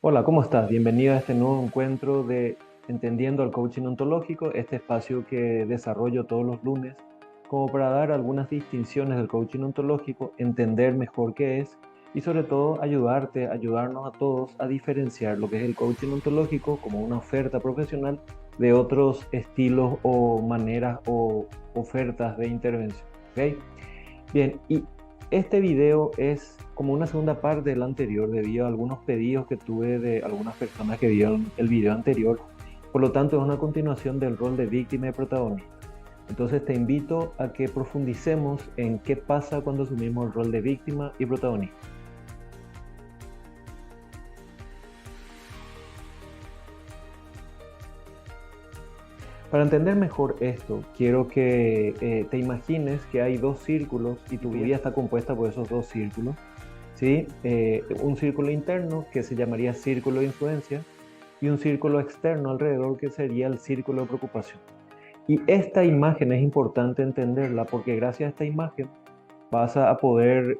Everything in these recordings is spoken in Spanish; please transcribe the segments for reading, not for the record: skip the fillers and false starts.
Hola, ¿cómo estás? Bienvenido a este nuevo encuentro de Entendiendo al Coaching Ontológico, este espacio que desarrollo todos los lunes como para dar algunas distinciones del coaching ontológico, entender mejor qué es y sobre todo ayudarnos a todos a diferenciar lo que es el coaching ontológico como una oferta profesional de otros estilos o maneras o ofertas de intervención. ¿Ok? Bien, y este video es como una segunda parte del anterior debido a algunos pedidos que tuve de algunas personas que vieron el video anterior. Por lo tanto, es una continuación del rol de víctima y protagonista. Entonces te invito a que profundicemos en qué pasa cuando asumimos el rol de víctima y protagonista. Para entender mejor esto, quiero que te imagines que hay dos círculos y tu vida está compuesta por esos dos círculos. ¿Sí? Un círculo interno que se llamaría círculo de influencia y un círculo externo alrededor que sería el círculo de preocupación. Y esta imagen es importante entenderla porque gracias a esta imagen vas a poder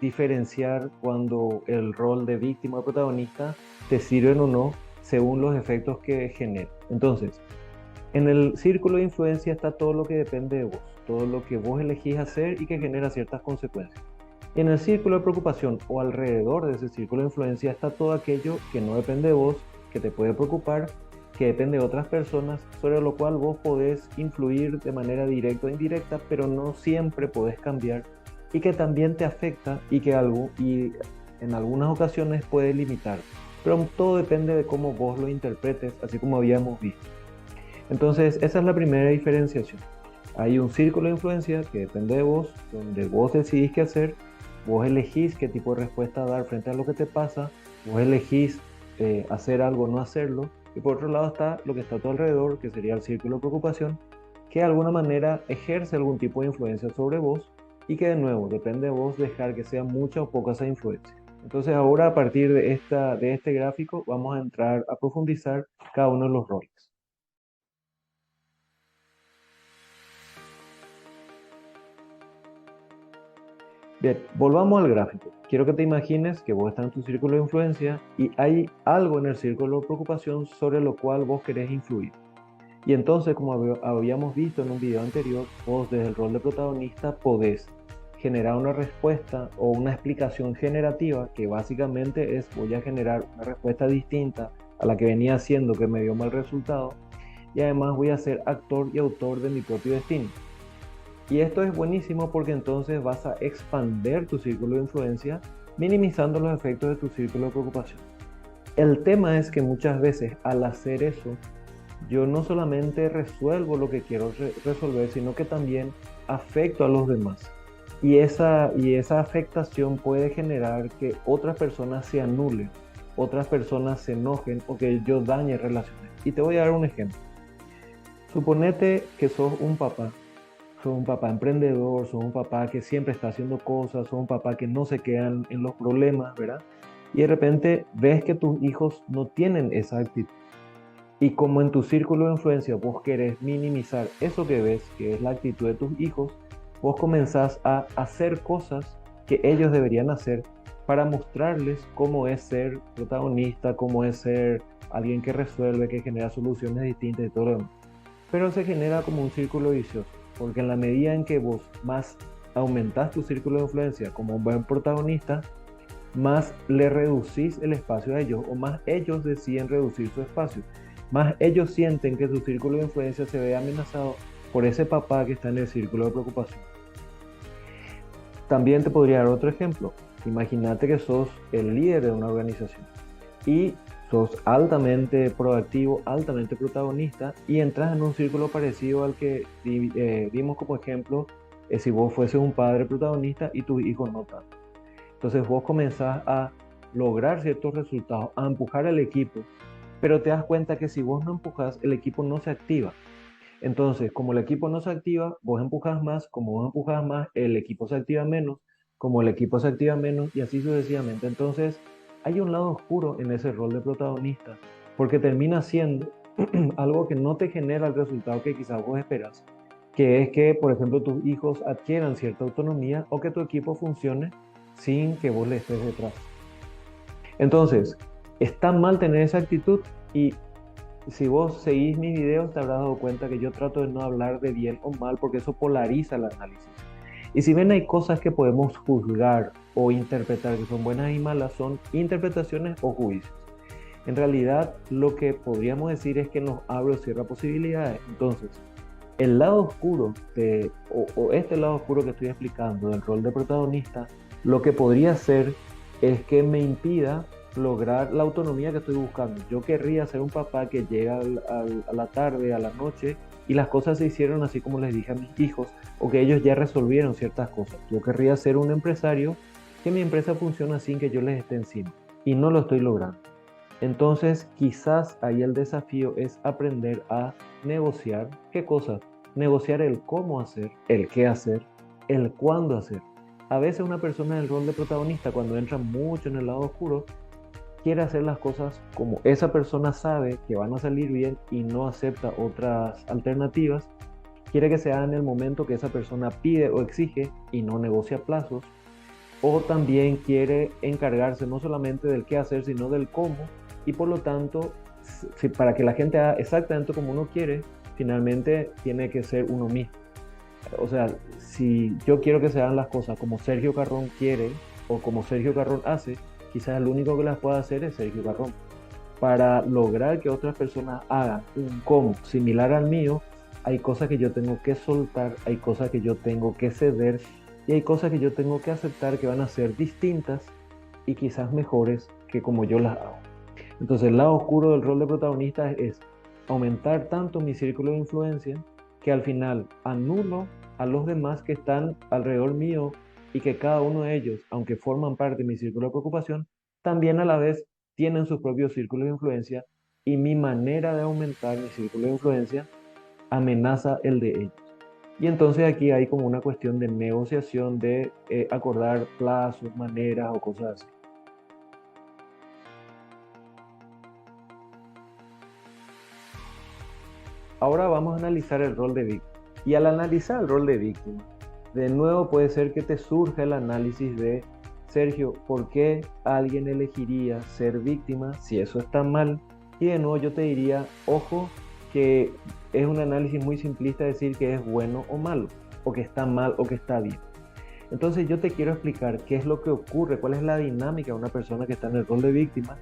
diferenciar cuando el rol de víctima o protagonista te sirven o no según los efectos que genera. Entonces, en el círculo de influencia está todo lo que depende de vos, todo lo que vos elegís hacer y que genera ciertas consecuencias. En el círculo de preocupación o alrededor de ese círculo de influencia está todo aquello que no depende de vos, que te puede preocupar, que depende de otras personas, sobre lo cual vos podés influir de manera directa o indirecta, pero no siempre podés cambiar y que también te afecta y en algunas ocasiones puede limitar. Pero todo depende de cómo vos lo interpretes, así como habíamos visto. Entonces, esa es la primera diferenciación. Hay un círculo de influencia que depende de vos, donde vos decidís qué hacer, vos elegís qué tipo de respuesta dar frente a lo que te pasa, vos elegís hacer algo o no hacerlo, y por otro lado está lo que está a tu alrededor, que sería el círculo de preocupación, que de alguna manera ejerce algún tipo de influencia sobre vos y que de nuevo depende de vos dejar que sea mucha o poca esa influencia. Entonces ahora a partir de este gráfico vamos a entrar a profundizar cada uno de los roles. Bien, volvamos al gráfico. Quiero que te imagines que vos estás en tu círculo de influencia y hay algo en el círculo de preocupación sobre lo cual vos querés influir. Y entonces, como habíamos visto en un video anterior, vos desde el rol de protagonista podés generar una respuesta o una explicación generativa que básicamente es voy a generar una respuesta distinta a la que venía haciendo que me dio mal resultado y además voy a ser actor y autor de mi propio destino. Y esto es buenísimo porque entonces vas a expander tu círculo de influencia, minimizando los efectos de tu círculo de preocupación. El tema es que muchas veces al hacer eso, yo no solamente resuelvo lo que quiero resolver, sino que también afecto a los demás. Y esa afectación puede generar que otras personas se anulen, otras personas se enojen o que yo dañe relaciones. Y te voy a dar un ejemplo. Suponete que sos un papá emprendedor, sos un papá que siempre está haciendo cosas, sos un papá que no se quedan en los problemas, ¿verdad? Y de repente ves que tus hijos no tienen esa actitud. Y como en tu círculo de influencia vos querés minimizar eso que ves, que es la actitud de tus hijos, vos comenzás a hacer cosas que ellos deberían hacer para mostrarles cómo es ser protagonista, cómo es ser alguien que resuelve, que genera soluciones distintas y todo lo demás. Pero se genera como un círculo vicioso, porque en la medida en que vos más aumentás tu círculo de influencia como un buen protagonista, más le reducís el espacio a ellos o más ellos deciden reducir su espacio, más ellos sienten que su círculo de influencia se ve amenazado por ese papá que está en el círculo de preocupación. También te podría dar otro ejemplo. Imagínate que sos el líder de una organización y sos altamente proactivo, altamente protagonista y entras en un círculo parecido al que vimos como ejemplo si vos fueses un padre protagonista y tus hijos no tanto. Entonces vos comenzás a lograr ciertos resultados, a empujar al equipo, pero te das cuenta que si vos no empujas, el equipo no se activa. Entonces, como el equipo no se activa, vos empujas más, como vos empujas más, el equipo se activa menos, como el equipo se activa menos y así sucesivamente. Entonces, hay un lado oscuro en ese rol de protagonista, porque termina siendo algo que no te genera el resultado que quizás vos esperas. que es que, por ejemplo, tus hijos adquieran cierta autonomía o que tu equipo funcione sin que vos le estés detrás. Entonces, está mal tener esa actitud y si vos seguís mis videos te habrás dado cuenta que yo trato de no hablar de bien o mal porque eso polariza el análisis. Y si bien hay cosas que podemos juzgar o interpretar que son buenas y malas, son interpretaciones o juicios. En realidad, lo que podríamos decir es que nos abre o cierra posibilidades. Entonces, el lado oscuro o este lado oscuro que estoy explicando del rol de protagonista, lo que podría ser es que me impida lograr la autonomía que estoy buscando. Yo querría ser un papá que llega a la tarde, a la noche, y las cosas se hicieron así como les dije a mis hijos, o que ellos ya resolvieron ciertas cosas. Yo querría ser un empresario que mi empresa funcione sin que yo les esté encima, y no lo estoy logrando. Entonces, quizás ahí el desafío es aprender a negociar. ¿Qué cosas? Negociar el cómo hacer, el qué hacer, el cuándo hacer. A veces una persona en el rol de protagonista, cuando entra mucho en el lado oscuro, quiere hacer las cosas como esa persona sabe que van a salir bien y no acepta otras alternativas. Quiere que se haga en el momento que esa persona pide o exige y no negocia plazos. O también quiere encargarse no solamente del qué hacer, sino del cómo. Y por lo tanto, si para que la gente haga exactamente como uno quiere, finalmente tiene que ser uno mismo. O sea, si yo quiero que se hagan las cosas como Sergio Carrón quiere o como Sergio Carrón hace, quizás el único que las pueda hacer es Sergio Carrón. Para lograr que otras personas hagan un cómo similar al mío, hay cosas que yo tengo que soltar, hay cosas que yo tengo que ceder y hay cosas que yo tengo que aceptar que van a ser distintas y quizás mejores que como yo las hago. Entonces, el lado oscuro del rol de protagonista es aumentar tanto mi círculo de influencia que al final anulo a los demás que están alrededor mío y que cada uno de ellos, aunque forman parte de mi círculo de preocupación, también a la vez tienen su propio círculo de influencia y mi manera de aumentar mi círculo de influencia amenaza el de ellos. Y entonces aquí hay como una cuestión de negociación, de acordar plazos, maneras o cosas así. Ahora vamos a analizar el rol de víctima. Y al analizar el rol de víctima, de nuevo puede ser que te surja el análisis de, Sergio, ¿por qué alguien elegiría ser víctima si eso está mal? Y de nuevo yo te diría, ojo, que es un análisis muy simplista decir que es bueno o malo, o que está mal o que está bien. Entonces yo te quiero explicar qué es lo que ocurre, cuál es la dinámica de una persona que está en el rol de víctima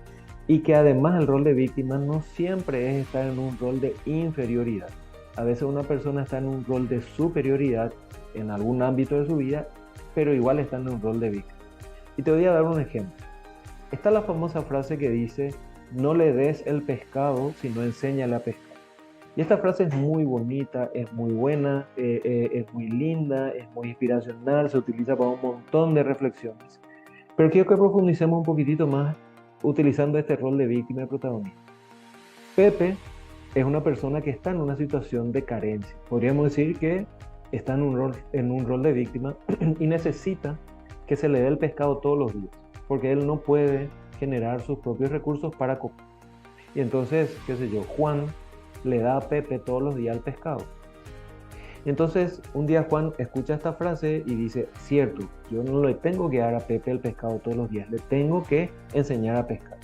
y que además el rol de víctima no siempre es estar en un rol de inferioridad. A veces una persona está en un rol de superioridad en algún ámbito de su vida, pero igual está en un rol de víctima. Y te voy a dar un ejemplo. Está la famosa frase que dice, no le des el pescado, sino enséñale a pescar. Y esta frase es muy bonita, es muy buena, es muy linda, es muy inspiracional, se utiliza para un montón de reflexiones. Pero quiero que profundicemos un poquitito más utilizando este rol de víctima y protagonista. Pepe es una persona que está en una situación de carencia. Podríamos decir que está en un rol de víctima y necesita que se le dé el pescado todos los días, porque él no puede generar sus propios recursos para comer. Y entonces, qué sé yo, Juan le da a Pepe todos los días el pescado. Y entonces, un día Juan escucha esta frase y dice, cierto, yo no le tengo que dar a Pepe el pescado todos los días, le tengo que enseñar a pescar.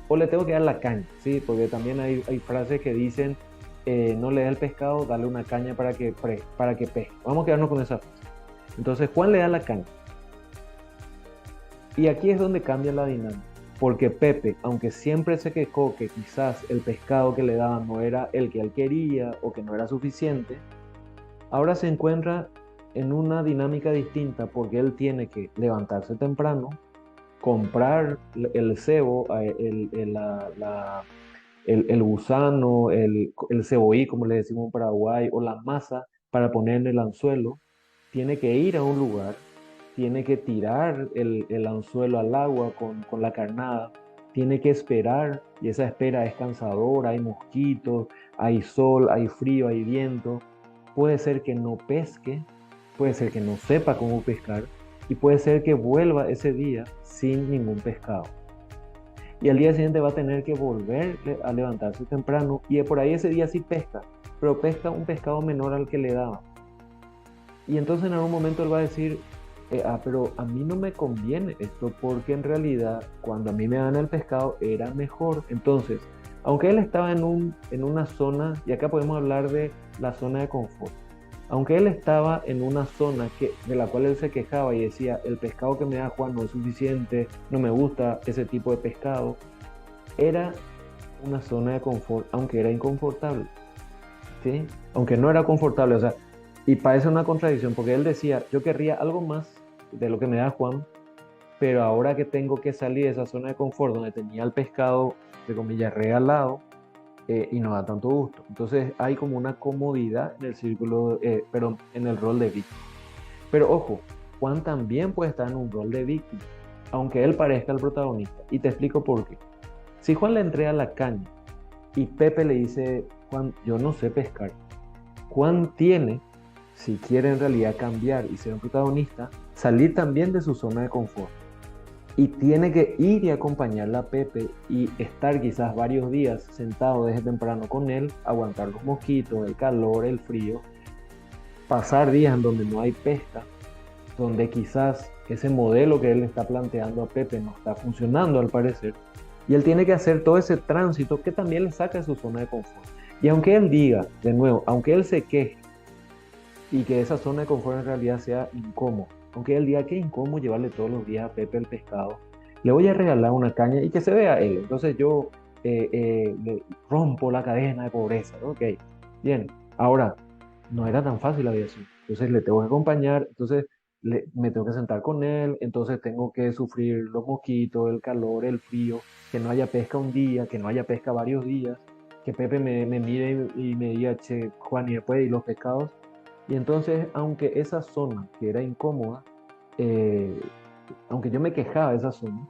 O le tengo que dar la caña, ¿sí? Porque también hay frases que dicen, no le da el pescado, dale una caña para que pesque. Vamos a quedarnos con esa frase. Entonces Juan le da la caña. Y aquí es donde cambia la dinámica. Porque Pepe, aunque siempre se quejó que quizás el pescado que le daban no era el que él quería o que no era suficiente, ahora se encuentra en una dinámica distinta porque él tiene que levantarse temprano, comprar el cebo, el gusano, el cebollí, como le decimos en Paraguay, o la masa para poner en el anzuelo, tiene que ir a un lugar, tiene que tirar el anzuelo al agua con la carnada, tiene que esperar, y esa espera es cansadora, hay mosquitos, hay sol, hay frío, hay viento, puede ser que no pesque, puede ser que no sepa cómo pescar, y puede ser que vuelva ese día sin ningún pescado. Y al día siguiente va a tener que volver a levantarse temprano y por ahí ese día sí pesca, pero pesca un pescado menor al que le daban. Y entonces en algún momento él va a decir, pero a mí no me conviene esto porque en realidad cuando a mí me dan el pescado era mejor. Entonces, aunque él estaba en una zona, y acá podemos hablar de la zona de confort, aunque él estaba en una zona de la cual él se quejaba y decía, el pescado que me da Juan no es suficiente, no me gusta ese tipo de pescado, era una zona de confort, aunque era inconfortable, ¿sí? Aunque no era confortable, o sea, y parece una contradicción, porque él decía, yo querría algo más de lo que me da Juan, pero ahora que tengo que salir de esa zona de confort donde tenía el pescado, de comillas, regalado, y no da tanto gusto. Entonces hay como una comodidad en el círculo, perdón, en el rol de víctima. Pero ojo, Juan también puede estar en un rol de víctima, aunque él parezca el protagonista. Y te explico por qué. Si Juan le entrega la caña y Pepe le dice, Juan, yo no sé pescar, Juan tiene, si quiere en realidad cambiar y ser un protagonista, salir también de su zona de confort. Y tiene que ir y acompañarla a Pepe y estar quizás varios días sentado desde temprano con él, aguantar los mosquitos, el calor, el frío, pasar días en donde no hay pesca, donde quizás ese modelo que él está planteando a Pepe no está funcionando al parecer. Y él tiene que hacer todo ese tránsito que también le saca de su zona de confort. Y aunque él diga, de nuevo, aunque él se queje y que esa zona de confort en realidad sea incómoda, aunque él diga que es incómodo llevarle todos los días a Pepe el pescado, le voy a regalar una caña y que se vea él. Entonces yo le rompo la cadena de pobreza. Ok, bien. Ahora, no era tan fácil la vida así. Entonces le tengo que acompañar, entonces me tengo que sentar con él, entonces tengo que sufrir los mosquitos, el calor, el frío, que no haya pesca un día, que no haya pesca varios días, que Pepe me mire y me diga, che, Juan, y después, ¿y los pescados? Y entonces, aunque esa zona que era incómoda, eh, aunque yo me quejaba de esa zona,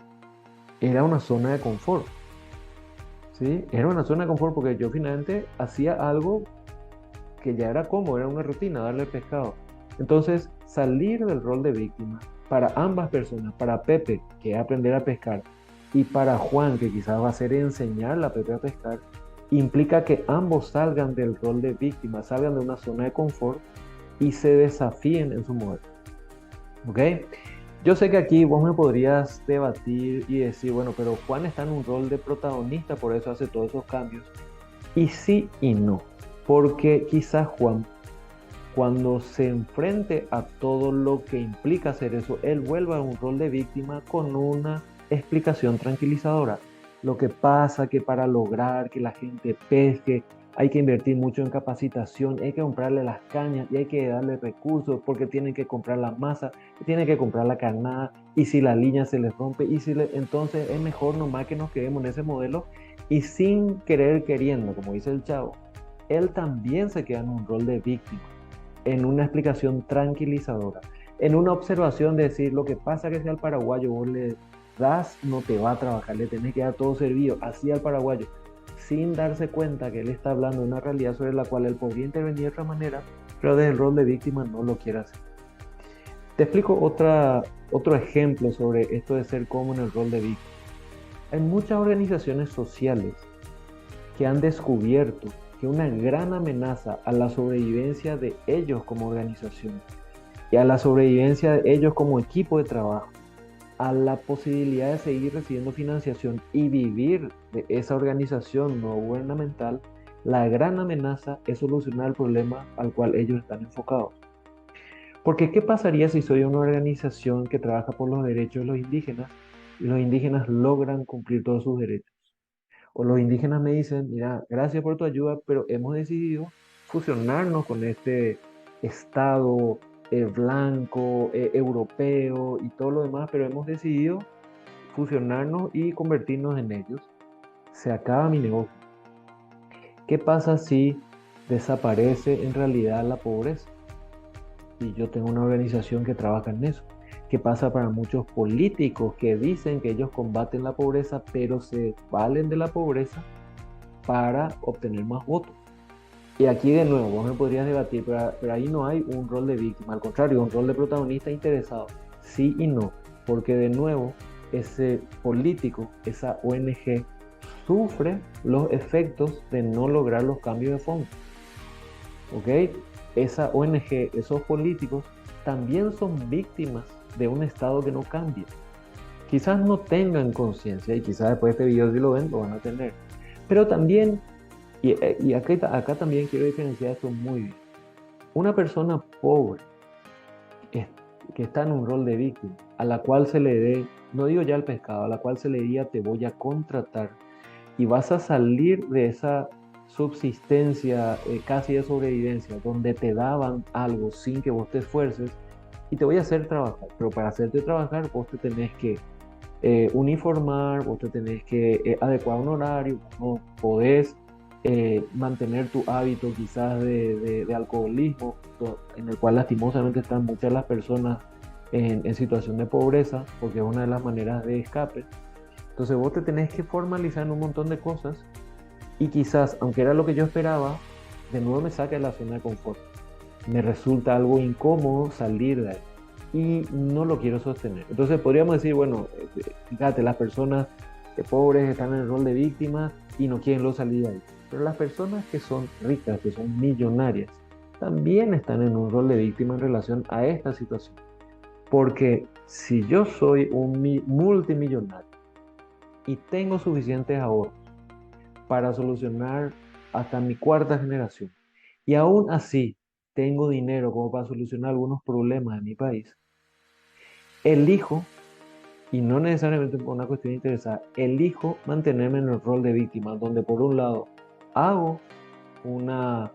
era una zona de confort, ¿sí? Era una zona de confort porque yo finalmente hacía algo que ya era cómodo, era una rutina, darle el pescado. Entonces, salir del rol de víctima para ambas personas, para Pepe, que es aprender a pescar, y para Juan, que quizás va a ser enseñarle a Pepe a pescar, implica que ambos salgan del rol de víctima, salgan de una zona de confort y se desafíen en su modelo. ¿Ok? Yo sé que aquí vos me podrías debatir y decir, bueno, pero Juan está en un rol de protagonista, por eso hace todos esos cambios. Y sí y no, porque quizás Juan, cuando se enfrente a todo lo que implica hacer eso, él vuelva a un rol de víctima con una explicación tranquilizadora. Lo que pasa que para lograr que la gente pesque, hay que invertir mucho en capacitación, hay que comprarle las cañas y hay que darle recursos porque tienen que comprar la masa, tienen que comprar la carnada y si la línea se les rompe entonces es mejor nomás que nos quedemos en ese modelo y sin querer queriendo, como dice el chavo, él también se queda en un rol de víctima, en una explicación tranquilizadora, en una observación de decir lo que pasa que si al paraguayo vos le das, no te va a trabajar, le tenés que dar todo servido, así al paraguayo, sin darse cuenta que él está hablando de una realidad sobre la cual él podría intervenir de otra manera, pero desde el rol de víctima no lo quiere hacer. Te explico otro ejemplo sobre esto de ser como en el rol de víctima. Hay muchas organizaciones sociales que han descubierto que una gran amenaza a la sobrevivencia de ellos como organización y a la sobrevivencia de ellos como equipo de trabajo, a la posibilidad de seguir recibiendo financiación y vivir de esa organización no gubernamental, la gran amenaza es solucionar el problema al cual ellos están enfocados. Porque ¿qué pasaría si soy una organización que trabaja por los derechos de los indígenas y los indígenas logran cumplir todos sus derechos? O los indígenas me dicen, mira, gracias por tu ayuda, pero hemos decidido fusionarnos con este Estado blanco, europeo y todo lo demás, pero hemos decidido fusionarnos y convertirnos en ellos. Se acaba mi negocio. ¿Qué pasa si desaparece en realidad la pobreza? Y yo tengo una organización que trabaja en eso. ¿Qué pasa para muchos políticos que dicen que ellos combaten la pobreza, pero se valen de la pobreza para obtener más votos? Y aquí de nuevo, vos me podrías debatir, pero ahí no hay un rol de víctima, al contrario, un rol de protagonista interesado. Sí y no, porque de nuevo, ese político, esa ONG, sufre los efectos de no lograr los cambios de fondo. ¿Ok? esa ONG, esos políticos, también son víctimas de un Estado que no cambia. Quizás no tengan conciencia y quizás después de este video si lo ven, lo van a tener. Pero también, y acá también quiero diferenciar esto muy bien. Una persona pobre es- que está en un rol de víctima, a la cual se le dé, no digo ya el pescado, a la cual se le diga te voy a contratar y vas a salir de esa subsistencia casi de sobrevivencia, donde te daban algo sin que vos te esfuerces y te voy a hacer trabajar, pero para hacerte trabajar vos te tenés que uniformar, vos te tenés que adecuar a un horario, no podés mantener tu hábito quizás de alcoholismo, en el cual lastimosamente están muchas de las personas en situación de pobreza, porque es una de las maneras de escape. Entonces vos te tenés que formalizar en un montón de cosas y quizás, aunque era lo que yo esperaba, de nuevo me saca de la zona de confort. Me resulta algo incómodo salir de ahí y no lo quiero sostener. Entonces podríamos decir, bueno, fíjate, las personas pobres están en el rol de víctimas y no quieren salir de ahí. Pero las personas que son ricas, que son millonarias, también están en un rol de víctima en relación a esta situación. Porque si yo soy un multimillonario y tengo suficientes ahorros para solucionar hasta mi cuarta generación, y aún así tengo dinero como para solucionar algunos problemas de mi país, elijo, y no necesariamente por una cuestión interesada, elijo mantenerme en el rol de víctima, donde por un lado hago una,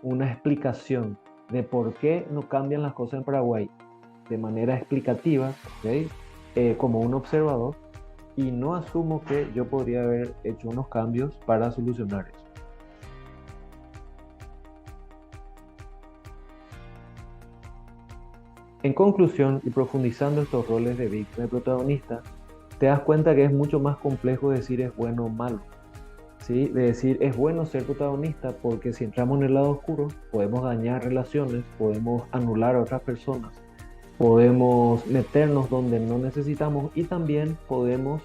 una explicación de por qué no cambian las cosas en Paraguay de manera explicativa, ¿ok? Como un observador, y no asumo que yo podría haber hecho unos cambios para solucionar eso. En conclusión, y profundizando estos roles de víctima y protagonista, te das cuenta que es mucho más complejo decir es bueno o malo, ¿sí? De decir es bueno ser protagonista porque si entramos en el lado oscuro podemos dañar relaciones, podemos anular a otras personas, podemos meternos donde no necesitamos y también podemos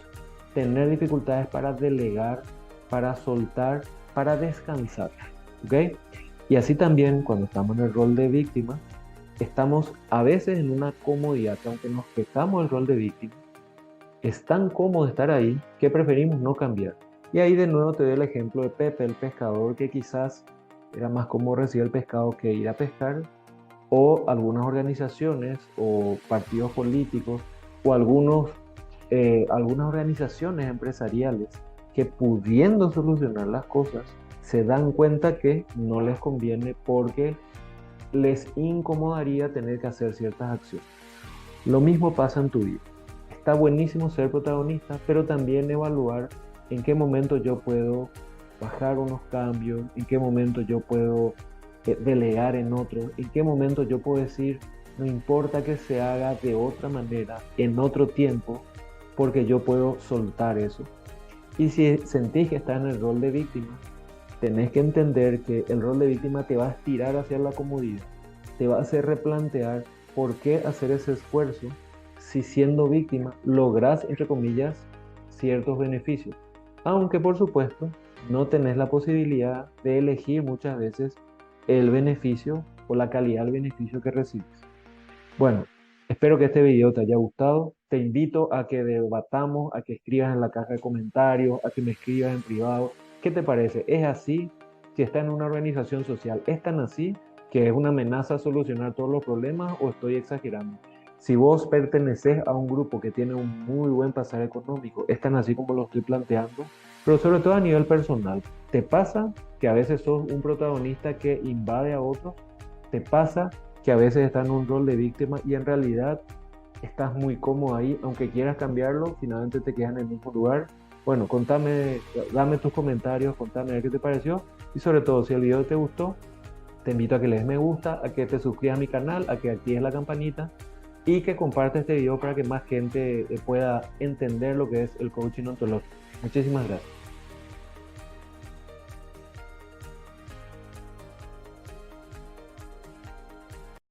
tener dificultades para delegar, para soltar, para descansar, ¿ok? Y así también cuando estamos en el rol de víctima, estamos a veces en una comodidad que aunque nos quejamos del rol de víctima, es tan cómodo estar ahí que preferimos no cambiar. Y ahí de nuevo te doy el ejemplo de Pepe, el pescador, que quizás era más cómodo recibir el pescado que ir a pescar, o algunas organizaciones o partidos políticos o algunas organizaciones empresariales que pudiendo solucionar las cosas se dan cuenta que no les conviene porque les incomodaría tener que hacer ciertas acciones. Lo mismo pasa en tu vida. Está buenísimo ser protagonista, pero también evaluar en qué momento yo puedo bajar unos cambios, en qué momento yo puedo delegar en otro, en qué momento yo puedo decir, no importa que se haga de otra manera, en otro tiempo, porque yo puedo soltar eso. Y si sentís que estás en el rol de víctima, tenés que entender que el rol de víctima te va a estirar hacia la comodidad, te va a hacer replantear por qué hacer ese esfuerzo si siendo víctima lográs, entre comillas, ciertos beneficios. Aunque por supuesto no tenés la posibilidad de elegir muchas veces el beneficio o la calidad del beneficio que recibes. Bueno, espero que este video te haya gustado. Te invito a que debatamos, a que escribas en la caja de comentarios, a que me escribas en privado. ¿Qué te parece? ¿Es así? Si estás en una organización social, ¿es tan así que es una amenaza a solucionar todos los problemas o estoy exagerando? Si vos perteneces a un grupo que tiene un muy buen pasar económico, ¿es tan así como lo estoy planteando? Pero sobre todo a nivel personal, ¿te pasa que a veces sos un protagonista que invade a otros? ¿Te pasa que a veces estás en un rol de víctima y en realidad estás muy cómodo ahí, aunque quieras cambiarlo, finalmente te quedas en el mismo lugar? Bueno, contame, dame tus comentarios, contame a ver qué te pareció y sobre todo si el video te gustó, te invito a que le des me gusta, a que te suscribas a mi canal, a que actives la campanita y que compartas este video para que más gente pueda entender lo que es el coaching ontológico. Muchísimas gracias.